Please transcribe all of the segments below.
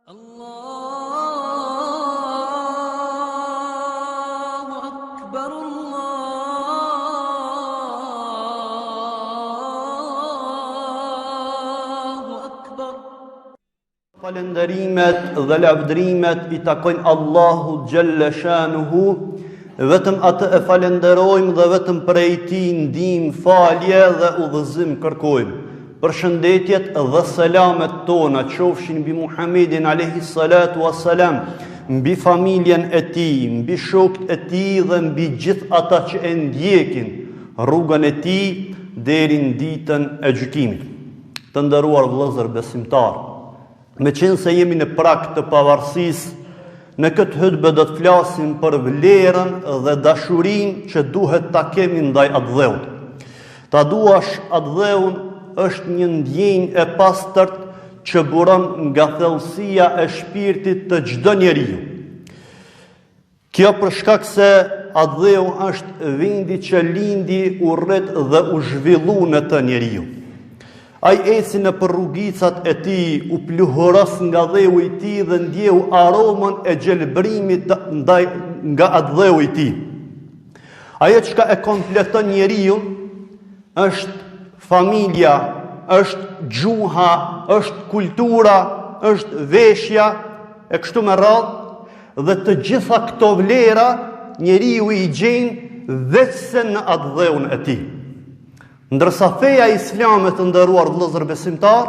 Allahu Akbar, Allahu Akbar. Falenderimet dhe lavdrimet i takojnë Allahut xhalla shanuhu, vetëm atë e falenderojmë dhe vetëm prej tij ndihmë, falje dhe udhëzim kërkojmë. Përshëndetjet dhe selamet tona qofshin mbi Muhammedin alayhi salatu wassalam, mbi familjen e tij, mbi shokët e tij dhe mbi gjithë ata që e ndjekin rrugën e tij deri në ditën e gjykimit. Të nderuar vëllezër besimtar, me qenë se jemi në prag të pavarësisë, në këtë hutbë do të flasim për vlerën dhe dashurinë që duhet ta kemi ndaj atë dheut. Ta duash atë dheun është një ndjenjë e pastërt që buron nga thellësia e shpirtit të çdo njeriu. Kjo për shkak se atë dheu është vendi që lindi, u rrit dhe u zhvillu në të njeriu. Ai eci në për rrugicat e tij, u pluhuros nga dheu i tij dhe ndjeu aromën e gjelbrimit nga atë dheu i tij. Ajo çka e kompleton njeriu është familja, është gjuha, është kultura, është veshja, e kështu me radhë, dhe të gjitha këto vlera njeriu i gjen vetëse në atë dheun e tij. Ndërsa feja islame, të nderuar vëllezër besimtar,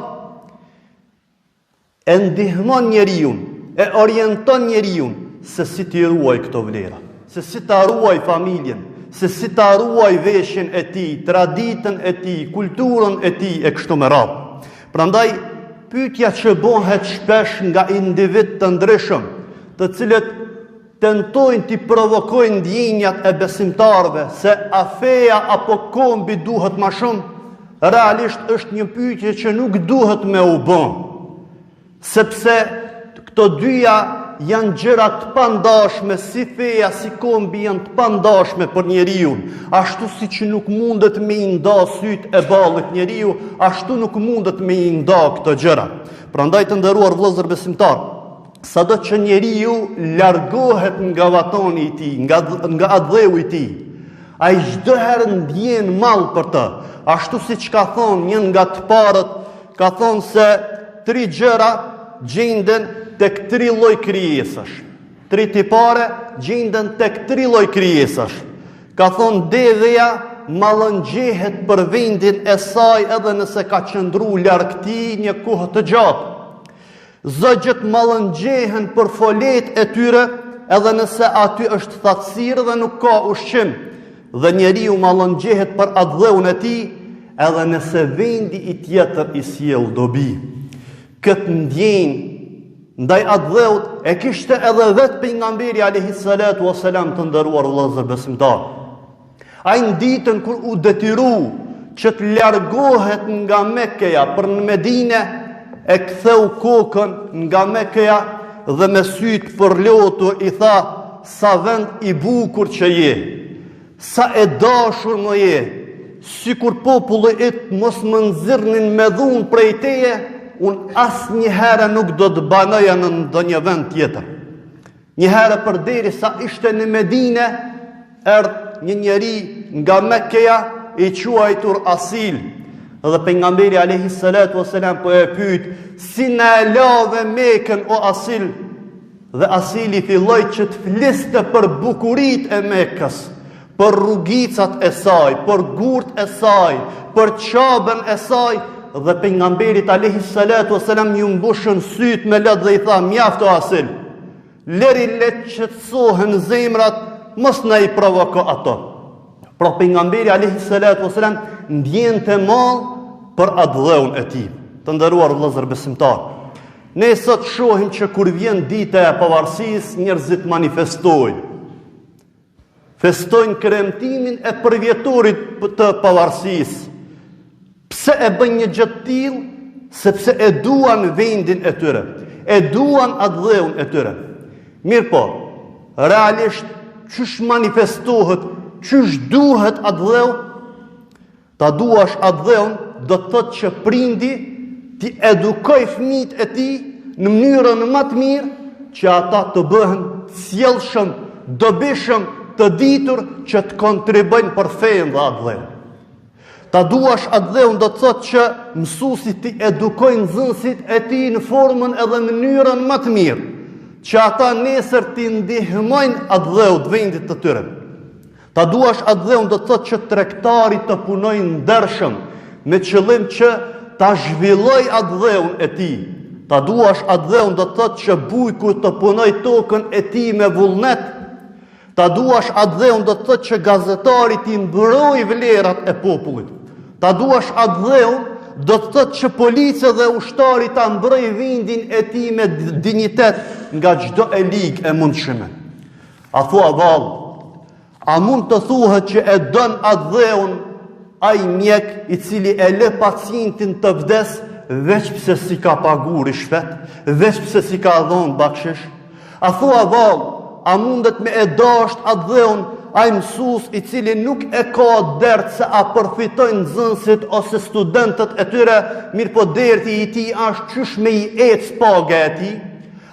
e ndihmon njeriu, e orienton njeriu se si t'i ruaj këto vlera, se si ta ruaj familjen, se si ta ruaj veshjen e tij, traditën e tij, kulturën e tij e kështu me radhë. Prandaj pyetja që bëhet shpesh nga individ të ndryshëm, të cilët tentojnë t'i provokojnë ndjenjat e besimtarëve se a feja apo kombi duhet më shumë, realisht është një pyetje që nuk duhet me u bë, sepse këto dyja janë gjëra të pandashme, si feja, si kombi janë të pandashme për njeriu. Ashtu si që nuk mundet me i nda sytë e ballit njeriu, ashtu nuk mundet me i nda këto gjëra. Prandaj të nderuar vëllezër besimtar, sado që njeriu largohet nga vatani i tij, nga atë dheu i tij, ai çdo herë ndjen mall për të. Ashtu siç ka thonë një nga të parët, ka thonë se 3 gjëra gjenden tek 3 lloj krijesash. 3 tipare gjenden tek 3 lloj krijesash. Ka thonë devja mallëngjehet për vendin e saj edhe nëse ka qëndru larg tij një kohë të gjatë. Zogjët mallëngjehen për folet e tyre edhe nëse aty është thatësirë dhe nuk ka ushqim. Dhe njeriu mallëngjehet për atë dheun e tij edhe nëse vendi i tjetër i sjell dobi. Këtë ndjenjë ndaj atë dheut e kishte edhe vetë pejgamberi alayhi salatu wassalam, të nderuar vëllezër besimtar. Ai në ditën kur u detyru që të largohet nga Mekkeja për në Medinë, e ktheu kokën nga Mekkeja dhe me sytë përlotur i tha: sa vend i bukur që je, sa e dashur më je, sikur populli it mos më nxirrnin me dhunë prej teje, unë asnjëherë nuk do të banoja në ndonjë vend tjetër. Një herë përderisa ishte në Medinë, erdhi një njeri nga Mekkeja i quajtur Asil. Dhe pejgamberi alayhi salatu wassalam po e pyet: si na lave Mekën o Asil? Dhe Asili filloi që të fliste për bukuritë e Mekës, për rrugicat e saj, për gurt e saj, për çabën e saj. Dhe pejgamberit alayhi salatu wassalam ju mbushën syt me lot dhe i tha: mjafto Asil, leri le të qetësohen zemrat, mos na i provoko ato. Pra pejgamberi alayhi salatu wassalam ndjente mall për atë dheun e tij. Të nderuar vëllezër besimtar, ne sot shohim që kur vjen dita e pavarësisë, njerëzit manifestojnë, festojnë kremtimin e përvjetorit të pavarësisë. Pse e bën një gjë të tillë? Sepse e duan vendin e tyre, e duan atë dheun e tyre. Mirë po, realisht çish manifestohet, çish duhet atë dheu? Ta duash atë dheun do të thotë që prindi ti edukoj fëmijët e tij në mënyrën më të mirë që ata të bëhen sjellshëm, dobishëm, të ditur që të kontribojnë për fenë dhe atë dheun. Ta duash atë dheun do të thotë që mësuesit të edukojnë nxënësit e tij në formën edhe mënyrën më të mirë, që ata nesër t'i ndihmojnë atë dheu të vendit të tyre. Ta duash atë dheun do të thotë që tregtari të punojnë ndershëm, me qëllim që ta zhvilloj atë dheun e tij. Ta duash atë dheun do të thotë që bujku të punoj tokën e tij me vullnet. Ta duash atë dheun do të thotë që gazetari t'i mbrojë vlerat e popullit. Ta duash atë dheun do të thotë që policia dhe ushtari ta mbrojë vendin e tij me dinjitet nga çdo e ligë e mundshme. A thua vallë, a mund të thuhet që e don atë dheun ai mjek i cili e lë pacientin të vdes veç pse si ka pagu rishvet, veç pse si ka dhon bakshish? A thua vallë, a mundet me e dasht atë dheun ai mësues i cili nuk e ka dert se a përfitojnë nxënësit ose studentët e tyre, mirë po derti i tij është qysh me i ecë paga e tij?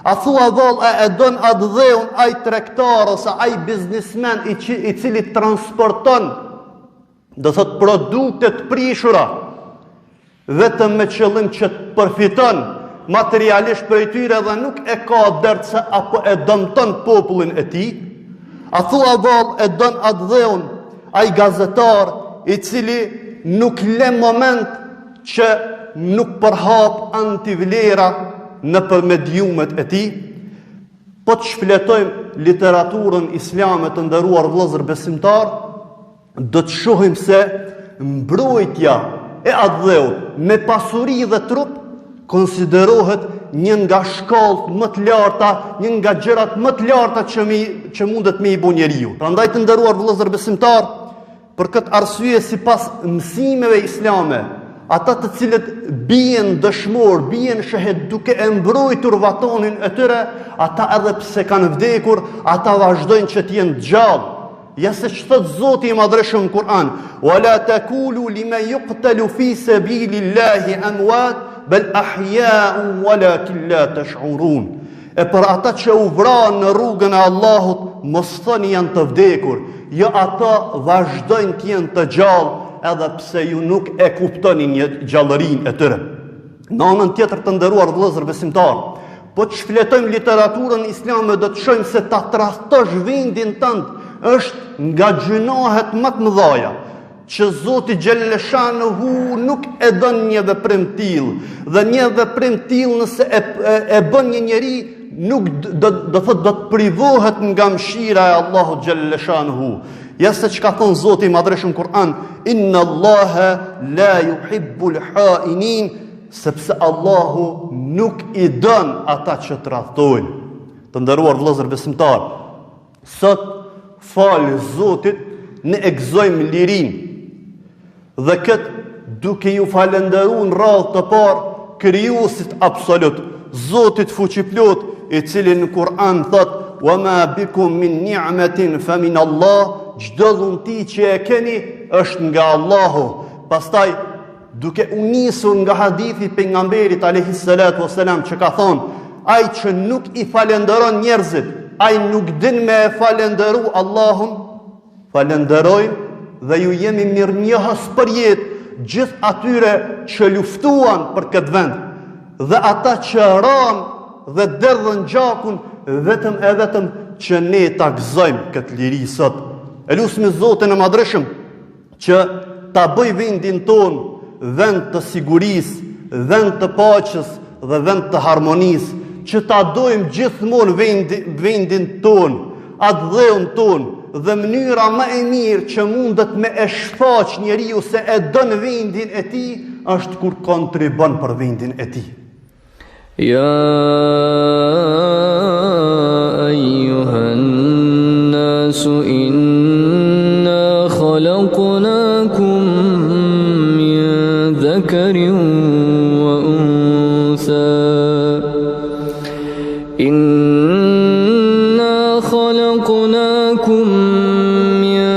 A thua vallë, e don atë dheun ai tregtar ose ai biznismen i cili transporton, do thot produkte të prishura, vetëm me qëllim që të përfiton materialisht prej tyre dhe nuk e ka dert se apo e dëmton popullin e tij? A thua vallë, e don atë dheun ai gazetar i cili nuk le moment që nuk përhap antivlera në për mediumet e tij? Po të shfletojmë literaturën islame të nderuar vëllezër besimtar, do të shohim se mbrojtja e atë dheut me pasuri dhe trup konsiderohet një nga shkallët më të larta, një nga gjërat më të larta që mundet me i bo njeriu. Prandaj të nderuar vëllezër besimtar, për këtë arsye sipas mësimeve islame, ata të cilët bien dëshmor, bien shahed duke e mbrojtur vatonin e tyre, ata edhe pse kanë vdekur, ata vazhdojnë që të jenë gjallë. Ja se që thot Zoti i Madhreshëm në Kur'an, "Wala taqulu liman yuqtalu fi sabilillahi amwat, bal ahya'un walakin la tash'urun." E për ata që u vranë në rrugën e Allahut, mos thoni janë të vdekur, jo ata vazhdojnë të jenë të gjallë, edhe pse ju nuk e kuptoni një gjallërinë e tyre. Në anën tjetër të nderuar vëllezër besimtar, po të shfletojmë literaturën islame, do të shohim se ta tradhtosh vendin tënd është nga gjunohet më të mëdha, që Zoti Gjellëshanuhu nuk e don një veprim tillë, dhe një veprim tillë nëse e bën një njeri, nuk do të privohet nga mëshira e Allahut Gjellëshanuhu. Ja se që ka thonë Zoti i Madhreshëm Kur'an, "Inna Allaha la yuhibbul ha'inin", sepse Allahu nuk i don ata që tradhtojnë. Të nderuar vëllezër besimtar, sot falë Zotit ne e gëzojmë lirinë, dhe këtë duke ju falenderuar në radhë të parë krijuesit absolut, Zotit fuqiplot, i cili në Kur'an thot, "Wa ma bikum min ni'matin fa min Allah", çdo dhunti që e keni është nga Allahu. Pastaj duke u nisur nga hadithi pejgamberit alayhis salatu wassalam që ka thonë, ai që nuk i falenderon njerëzit, ai nuk din me e falenderu Allahun, falenderojnë dhe ju jemi mirënjohës për jetë gjithë atyre që luftuan për këtë vend, dhe ata që ranë dhe derdhën gjakun vetëm që ne ta gëzojmë këtë liri sot. E lusmi Zotin e Madhreshëm që ta bëj vendin ton vend të sigurisë, vend të paqes dhe vend të harmonisë, që ta dojmë gjithmonë vendin ton, atë dheun ton, dhe mënyra më e mirë që mundet me e shfaq njeriu se e don vendin e tij është kur kontribon për vendin e tij. Ya ayyuhan nasu inna khalaqnakum min dhakarin wa untha inna khalaqnakum min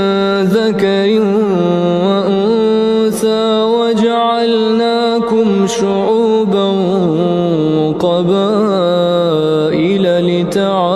dhakarin wa untha wa ja'alnakum shu'uban وقبائل تعلمون